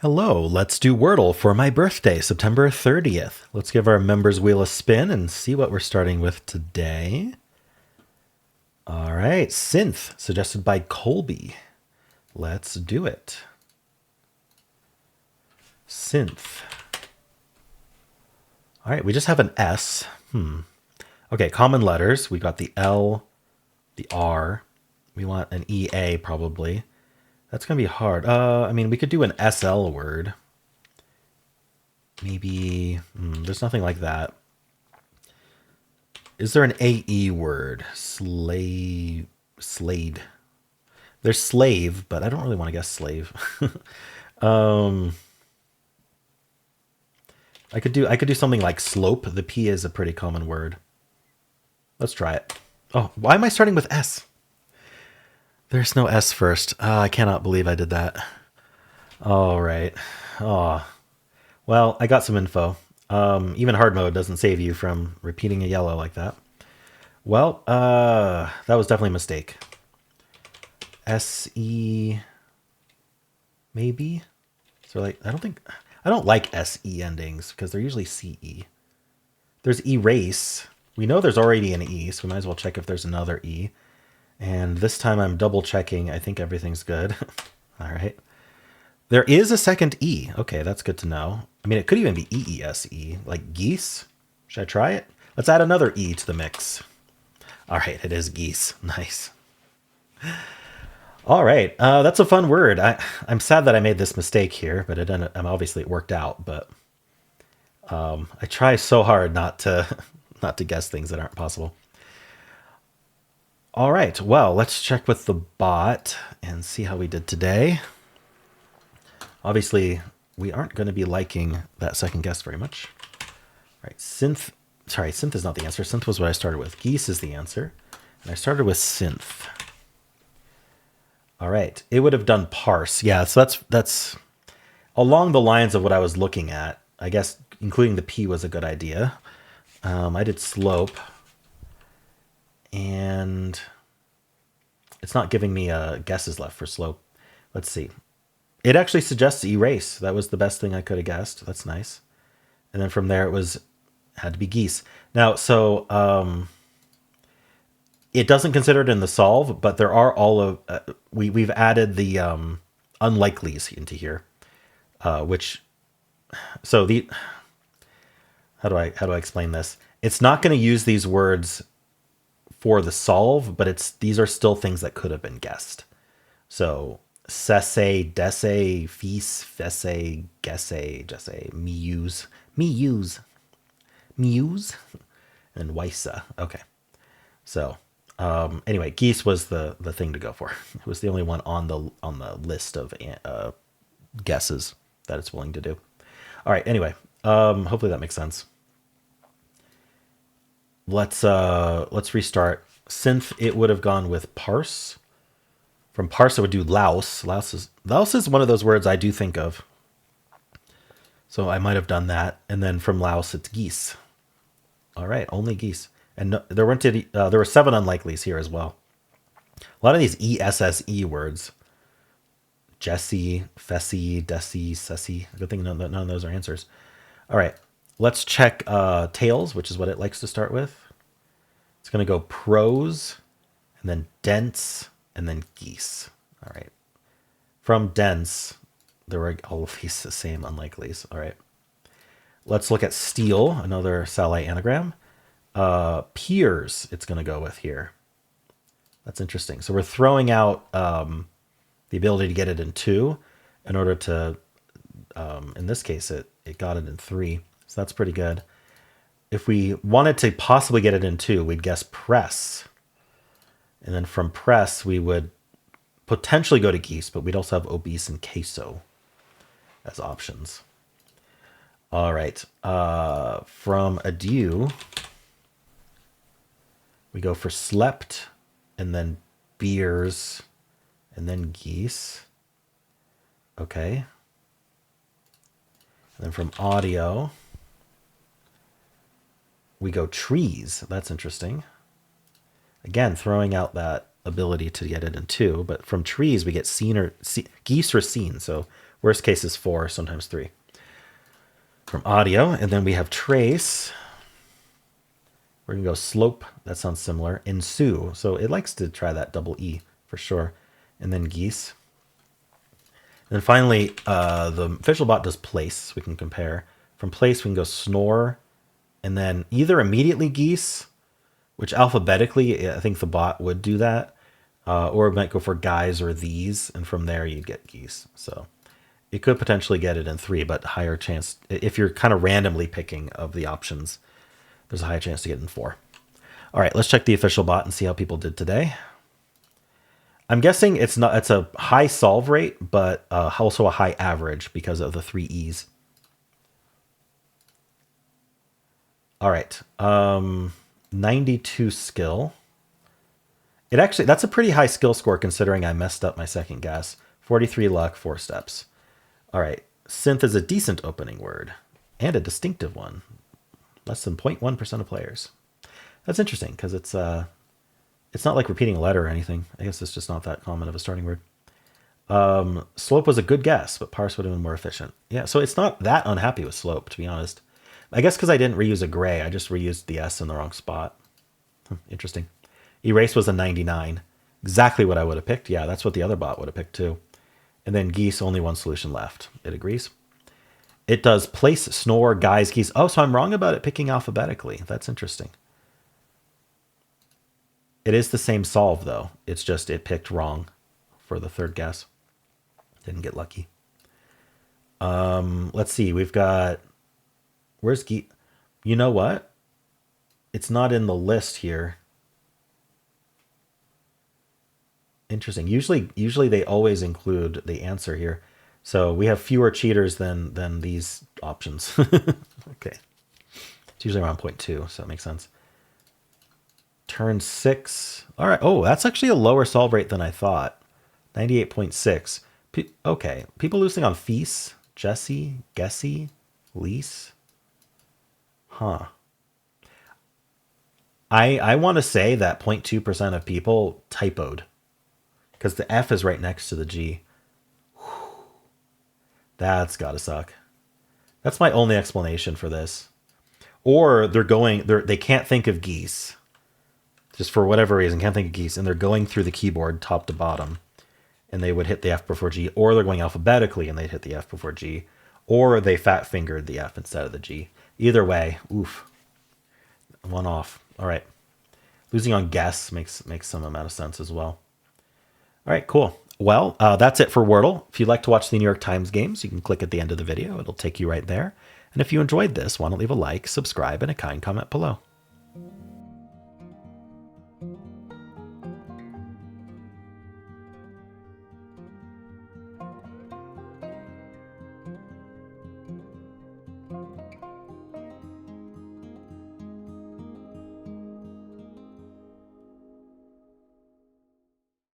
Hello, let's do Wordle for my birthday, September 30th. Let's give our members wheel a spin and see what we're starting with today. All right, synth, suggested by Colby. Let's do it. Synth. All right, we just have an S. Okay, common letters. We got the L, the R. We want an EA probably. That's going to be hard. I mean, we could do an SL word. Maybe, there's nothing like that. Is there an AE word? Slade. There's slave, but I don't really want to guess slave. I could do something like slope. The P is a pretty common word. Let's try it. Oh, why am I starting with S? There's no S first. I cannot believe I did that. All right. Oh, well, I got some info. Even hard mode doesn't save you from repeating a yellow like that. Well, that was definitely a mistake. SE, maybe? So like, I don't like SE endings because they're usually CE. There's erase. We know there's already an E, so we might as well check if there's another E. And this time I'm double checking. I think everything's good. All right. There is a second E. Okay, that's good to know. I mean, it could even be EESE, like geese. Should I try it? Let's add another E to the mix. All right, it is geese. Nice. All right, that's a fun word. I'm sad that I made this mistake here, but obviously it worked out. But I try so hard not to not to guess things that aren't possible. All right, well, let's check with the bot and see how we did today. Obviously, we aren't going to be liking that second guess very much. All right, synth. Sorry, synth is not the answer. Synth was what I started with. Geese is the answer. And I started with synth. All right, it would have done parse. Yeah, so that's along the lines of what I was looking at. I guess including the P was a good idea. I did slope. And it's not giving me guesses left for slope. Let's see. It actually suggests erase. That was the best thing I could have guessed. That's nice. And then from there it had to be geese. Now, so it doesn't consider it in the solve, but there are all of we've added the unlikelies into here, which so the how do I explain this? It's not going to use these words for the solve, but these are still things that could have been guessed. So cesse, desse, fis, fesse, gesse, jesse, muse, and weissa. Okay. So anyway, geese was the thing to go for. It was the only one on the list of guesses that it's willing to do. All right. Anyway, hopefully that makes sense. Let's restart. Synth, it would have gone with parse. From parse, it would do louse. Louse is one of those words I do think of. So I might have done that. And then from louse, it's geese. All right, only geese. And no, there were 7 unlikelies here as well. A lot of these ESSE words. Jesse, Fessy, Desi, Sessy. Good thing none of those are answers. All right, let's check tails, which is what it likes to start with. It's going to go prose, and then dense, and then geese. All right. From dense, there were all of these the same unlikelies. All right. Let's look at steel, another Salai anagram. Peers, it's going to go with here. That's interesting. So we're throwing out the ability to get it in 2 in order to, in this case, it got it in 3. So that's pretty good. If we wanted to possibly get it in 2, we'd guess press. And then from press, we would potentially go to geese, but we'd also have obese and queso as options. All right. From adieu, we go for slept, and then beers, and then geese. Okay. And then from audio, we go trees. That's interesting. Again, throwing out that ability to get it in 2, but from trees we get geese or scene. So Worst case is 4, sometimes 3. From audio, and then we have trace. We're going to go slope. That sounds similar. Ensue. So it likes to try that double E for sure. And then geese. And then finally, the official bot does place. We can compare. From place, we can go snore. And then either immediately geese, which alphabetically, I think the bot would do that. Or it might go for guys or these. And from there, you get geese. So you could potentially get it in 3, but higher chance. If you're kind of randomly picking of the options, there's a high chance to get in 4. All right, let's check the official bot and see how people did today. I'm guessing it's a high solve rate, but also a high average because of the 3 E's. All right, 92 skill. That's a pretty high skill score considering I messed up my second guess. 43 luck, 4 steps. All right, synth is a decent opening word and a distinctive one. Less than 0.1% of players. That's interesting because it's not like repeating a letter or anything. I guess it's just not that common of a starting word. Slope was a good guess, but parse would have been more efficient. Yeah, so it's not that unhappy with slope, to be honest. I guess because I didn't reuse a gray, I just reused the S in the wrong spot. Interesting. Erase was a 99. Exactly what I would have picked. Yeah, that's what the other bot would have picked too. And then geese, only one solution left. It agrees. It does place, snore, guys, geese. Oh, so I'm wrong about it picking alphabetically. That's interesting. It is the same solve, though. It's just it picked wrong for the third guess. Didn't get lucky. Let's see. We've got... Where's geese? You know what? It's not in the list here. Interesting. Usually they always include the answer here. So we have fewer cheaters than these options. Okay. It's usually around 0.2, so that makes sense. Turn 6. All right. Oh, that's actually a lower solve rate than I thought. 98.6. Okay. People losing on Feast, Jesse, Gessie, Lease. Huh. I want to say that 0.2% of people typoed because the F is right next to the G. That's gotta suck. That's my only explanation for this. Or they can't think of geese. Just for whatever reason, can't think of geese. And they're going through the keyboard top to bottom. And they would hit the F before G. Or they're going alphabetically and they'd hit the F before G. Or they fat fingered the F instead of the G. Either way, oof. One off. All right. Losing on guess makes some amount of sense as well. All right, cool. Well, that's it for Wordle. If you'd like to watch the New York Times games, you can click at the end of the video. It'll take you right there. And if you enjoyed this, why don't leave a like, subscribe, and a kind comment below.